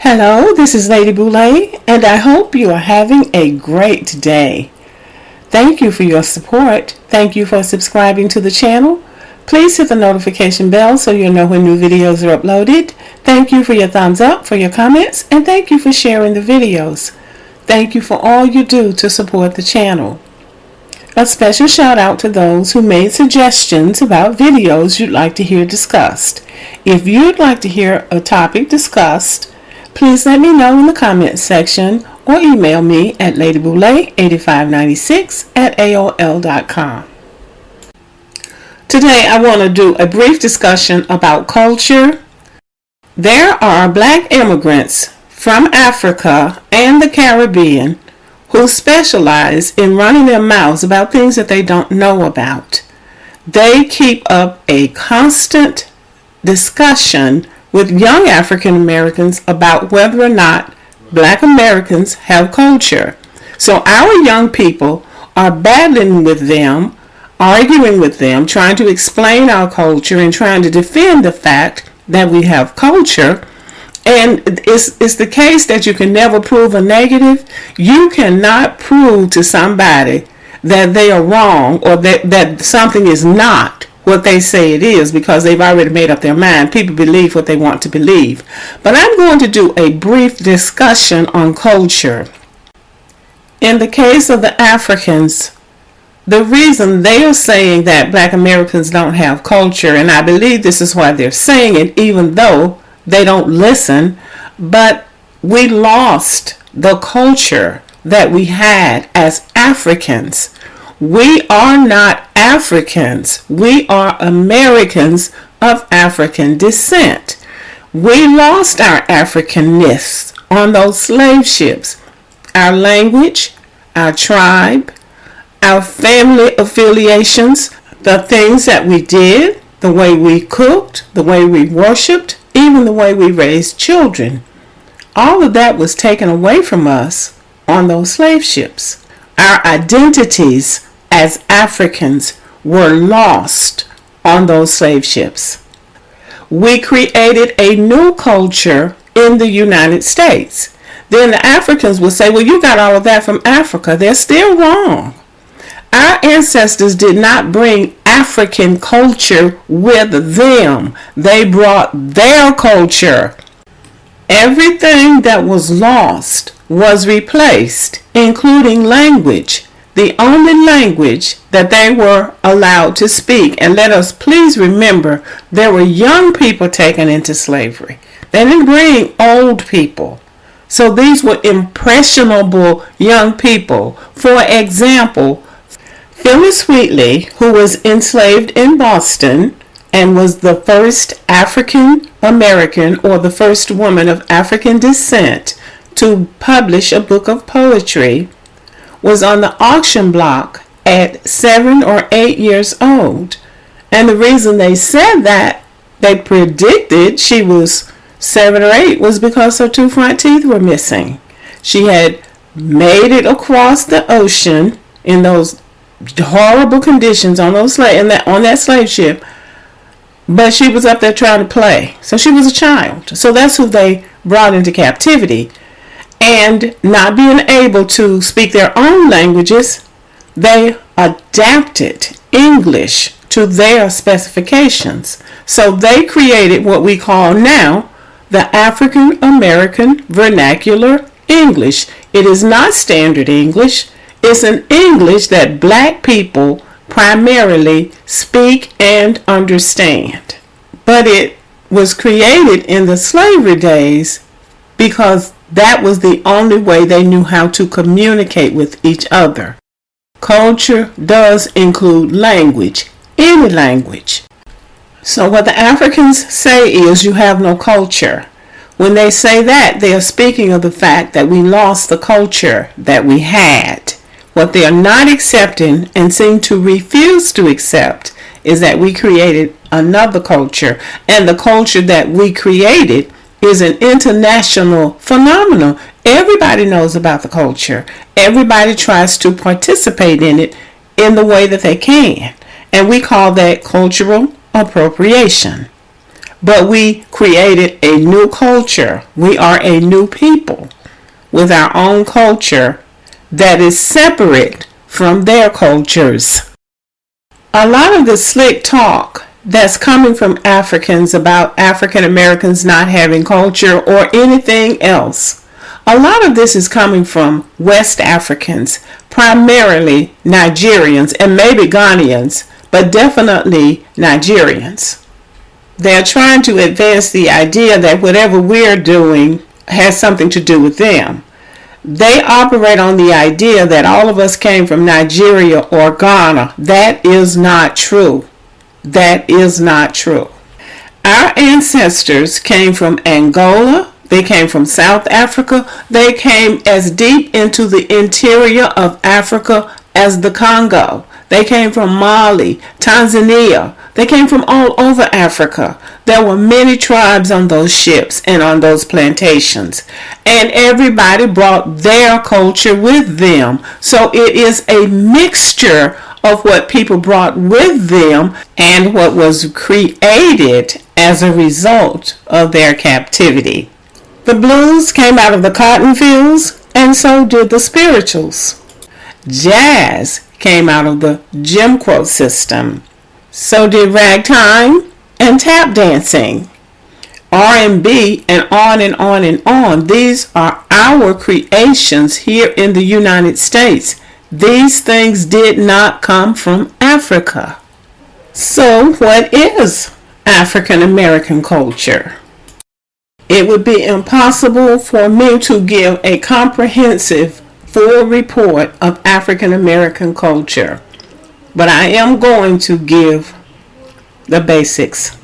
Hello, this is Lady Boule, and I hope you are having a great day. Thank you for your support. Thank you for subscribing to the channel. Please hit the notification bell so you'll know when new videos are uploaded. Thank you for your thumbs up, for your comments, and thank you for sharing the videos. Thank you for all you do to support the channel. A special shout out to those who made suggestions about videos you'd like to hear discussed. If you'd like to hear a topic discussed, please let me know in the comments section or email me at ladyboule8596@aol.com. Today I want to do a brief discussion about culture. There are black immigrants from Africa and the Caribbean who specialize in running their mouths about things that they don't know about. They keep up a constant discussion with young African Americans about whether or not black Americans have culture. So our young people are battling with them, arguing with them, trying to explain our culture and trying to defend the fact that we have culture. And it's the case that you can never prove a negative. You cannot prove to somebody that they are wrong or that something is not what they say it is, because they've already made up their mind. People believe what they want to believe. But I'm going to do a brief discussion on culture. In the case of the Africans, the reason they are saying that black Americans don't have culture, and I believe this is why they're saying it, even though they don't listen, but we lost the culture that we had as Africans. We are not Africans. We are Americans of African descent. We lost our Africanness on those slave ships. Our language, our tribe, our family affiliations, the things that we did, the way we cooked, the way we worshiped, even the way we raised children. All of that was taken away from us on those slave ships. Our identities as Africans were lost on those slave ships. We created a new culture in the United States. Then the Africans will say, well, you got all of that from Africa. They're still wrong. Our ancestors did not bring African culture with them. They brought their culture. Everything that was lost was replaced, including language. The only language that they were allowed to speak. And let us please remember, there were young people taken into slavery. They didn't bring old people. So these were impressionable young people. For example, Phyllis Wheatley, who was enslaved in Boston and was the first African American or the first woman of African descent to publish a book of poetry, was on the auction block at 7 or 8 years old. And the reason they said that, they predicted she was 7 or 8, was because her 2 front teeth were missing. She had made it across the ocean in those horrible conditions on that slave ship, but she was up there trying to play. So she was a child. So that's who they brought into captivity. And not being able to speak their own languages, they adapted English to their specifications. So they created what we call now the African American Vernacular English. It is not standard English. It's an English that black people primarily speak and understand. But it was created in the slavery days because that was the only way they knew how to communicate with each other. Culture does include language, any language. So what the Africans say is you have no culture. When they say that, they are speaking of the fact that we lost the culture that we had. What they are not accepting and seem to refuse to accept is that we created another culture, and the culture that we created is an international phenomenon. Everybody knows about the culture. Everybody tries to participate in it in the way that they can. And we call that cultural appropriation. but we created a new culture. We are a new people with our own culture that is separate from their cultures. A lot of the slick talk that's coming from Africans about African Americans not having culture or anything else, a lot of this is coming from West Africans, primarily Nigerians and maybe Ghanaians, but definitely Nigerians. They're trying to advance the idea that whatever we're doing has something to do with them. They operate on the idea that all of us came from Nigeria or Ghana. That is not true. That is not true. Our ancestors came from Angola. They came from South Africa. They came as deep into the interior of Africa as the Congo. They came from Mali, Tanzania. They came from all over Africa. There were many tribes on those ships and on those plantations. And everybody brought their culture with them. So it is a mixture of what people brought with them and what was created as a result of their captivity. The blues came out of the cotton fields, and so did the spirituals. Jazz came out of the Jim Crow system. So did ragtime and tap dancing. R&B and on and on and on. These are our creations here in the United States. These things did not come from Africa. So what is African American culture? It would be impossible for me to give a comprehensive full report of African American culture, but I am going to give the basics.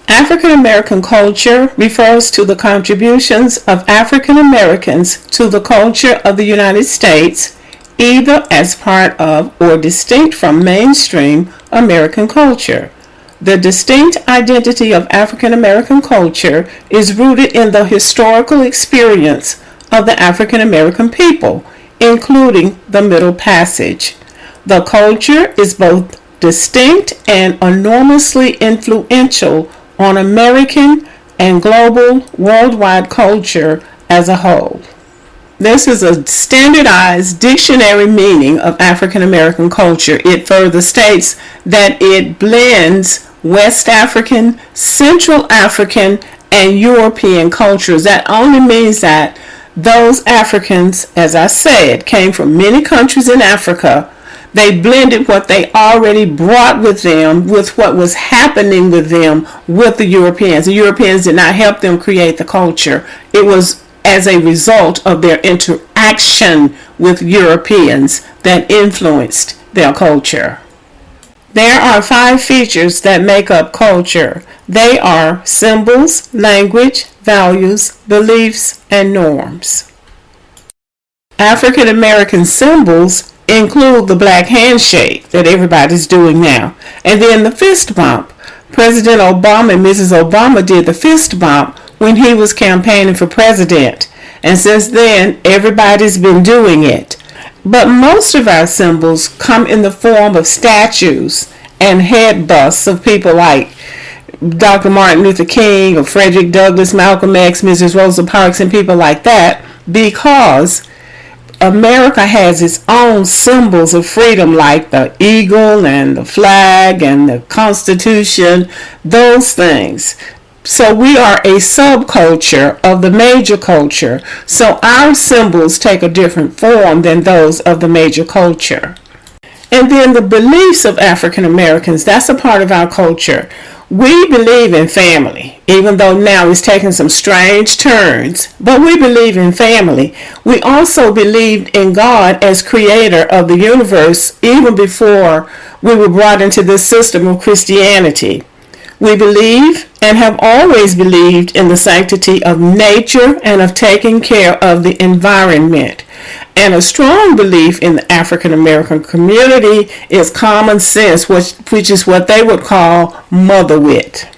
African American culture refers to the contributions of African Americans to the culture of the United States, either as part of or distinct from mainstream American culture. The distinct identity of African American culture is rooted in the historical experience of the African American people, including the Middle Passage. The culture is both distinct and enormously influential on American and global worldwide culture as a whole. This is a standardized dictionary meaning of African American culture. It further states that it blends West African, Central African, and European cultures. That only means that those Africans, as I said, came from many countries in Africa. They blended what they already brought with them with what was happening with them with the Europeans. The Europeans did not help them create the culture. It was as a result of their interaction with Europeans that influenced their culture. There are 5 features that make up culture. They are symbols, language, values, beliefs, and norms. African American symbols include the black handshake that everybody's doing now, and then the fist bump. President Obama and Mrs. Obama did the fist bump when he was campaigning for president, and since then everybody's been doing it. But most of our symbols come in the form of statues and head busts of people like Dr. Martin Luther King or Frederick Douglass, Malcolm X, Mrs. Rosa Parks, and people like that, because America has its own symbols of freedom like the eagle and the flag and the Constitution, those things. So we are a subculture of the major culture. So our symbols take a different form than those of the major culture. And then the beliefs of African Americans, that's a part of our culture. We believe in family, even though now it's taking some strange turns, but we believe in family. We also believed in God as creator of the universe even before we were brought into this system of Christianity. We believe and have always believed in the sanctity of nature and of taking care of the environment. And a strong belief in the African American community is common sense, which is what they would call mother wit.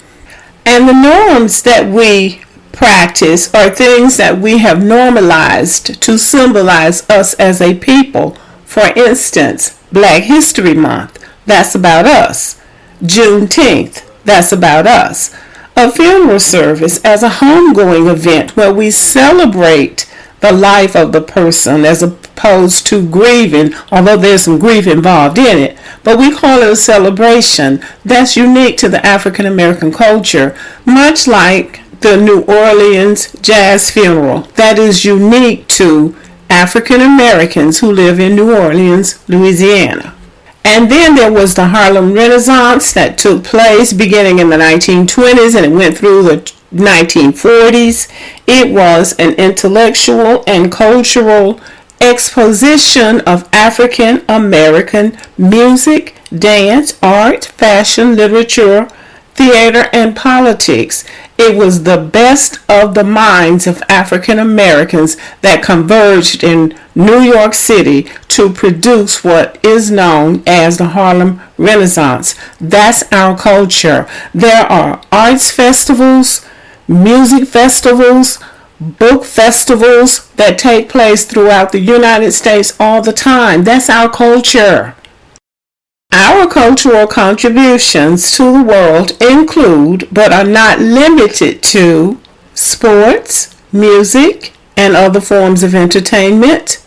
And the norms that we practice are things that we have normalized to symbolize us as a people. For instance, Black History Month, that's about us. Juneteenth, that's about us. A funeral service as a homegoing event where we celebrate the life of the person as opposed to grieving, although there's some grief involved in it, but we call it a celebration. That's unique to the African American culture, much like the New Orleans jazz funeral. That is unique to African Americans who live in New Orleans, Louisiana. And then there was the Harlem Renaissance that took place beginning in the 1920s and it went through the 1940s. It was an intellectual and cultural exposition of African American music, dance, art, fashion, literature, theater, and politics. It was the best of the minds of African Americans that converged in New York City to produce what is known as the Harlem Renaissance. That's our culture. There are arts festivals, music festivals, book festivals that take place throughout the United States all the time. That's our culture. Our cultural contributions to the world include, but are not limited to, sports, music, and other forms of entertainment,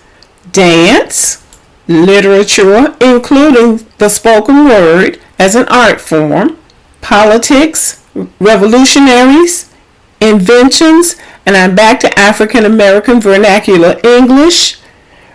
dance, literature, including the spoken word as an art form, politics, revolutionaries, inventions, and I'm back to African American vernacular English,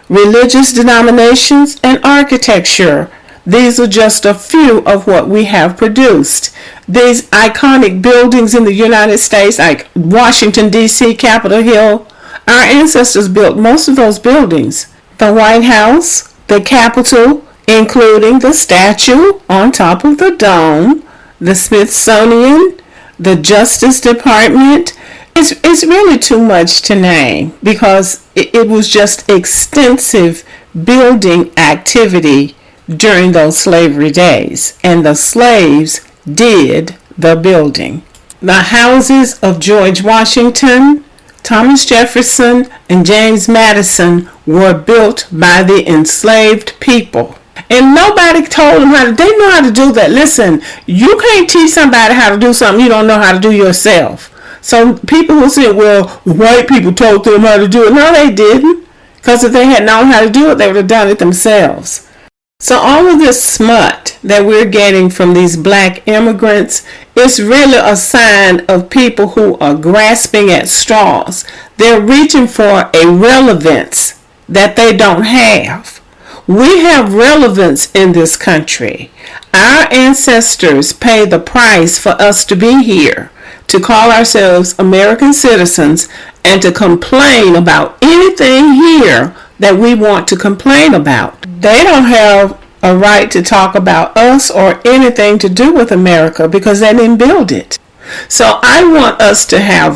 religious denominations, and architecture. These are just a few of what we have produced. These iconic buildings in the United States, like Washington, D.C., Capitol Hill, our ancestors built most of those buildings. The White House, the Capitol, including the statue on top of the dome, the Smithsonian, the Justice Department. It's really too much to name because it was just extensive building activity during those slavery days, and the slaves did the building. The houses of George Washington, Thomas Jefferson, and James Madison were built by the enslaved people. And nobody told them how to, they know how to do that. Listen, you can't teach somebody how to do something you don't know how to do yourself. So people who say, well, white people told them how to do it. No, they didn't. Because if they had known how to do it, they would have done it themselves. So all of this smut that we're getting from these black immigrants is really a sign of people who are grasping at straws. They're reaching for a relevance that they don't have. We have relevance in this country. Our ancestors paid the price for us to be here, to call ourselves American citizens, and to complain about anything here that we want to complain about. They don't have a right to talk about us or anything to do with America because they didn't build it. So I want us to have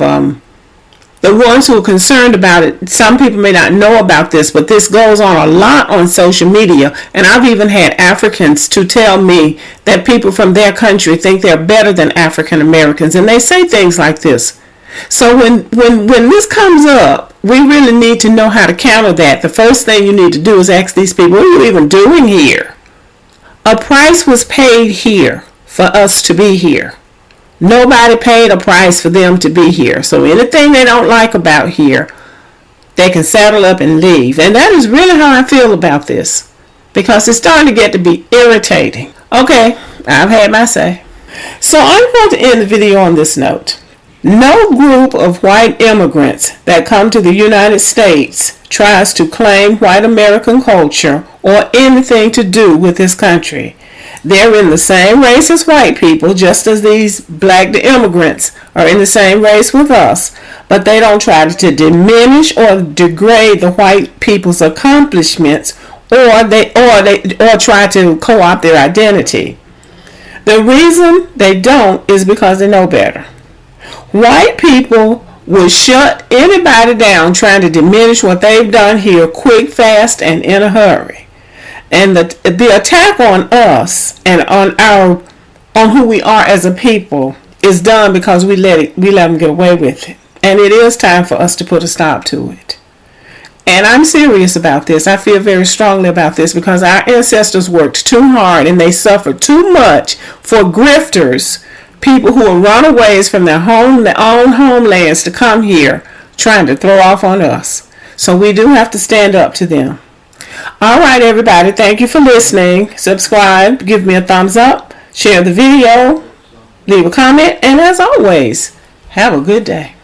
the ones who are concerned about it. Some people may not know about this, but this goes on a lot on social media, and I've even had Africans to tell me that people from their country think they're better than African Americans, and they say things like this. So when this comes up, we really need to know how to counter that. The first thing you need to do is ask these people, what are you even doing here? A price was paid here for us to be here. Nobody paid a price for them to be here. So anything they don't like about here, they can saddle up and leave. And that is really how I feel about this, because it's starting to get to be irritating. Okay, I've had my say. So I'm going to end the video on this note. No group of white immigrants that come to the United States tries to claim white American culture or anything to do with this country. They're in the same race as white people, just as these black immigrants are in the same race with us. But they don't try to diminish or degrade the white people's accomplishments, or try to co-opt their identity. The reason they don't is because they know better. White people will shut anybody down trying to diminish what they've done here quick, fast, and in a hurry. And the attack on us and on who we are as a people is done because we let them get away with it. And it is time for us to put a stop to it. And I'm serious about this. I feel very strongly about this because our ancestors worked too hard and they suffered too much for grifters, people who are runaways from their own homelands to come here trying to throw off on us. So we do have to stand up to them. All right, everybody, thank you for listening. Subscribe, give me a thumbs up, share the video, leave a comment, and as always, have a good day.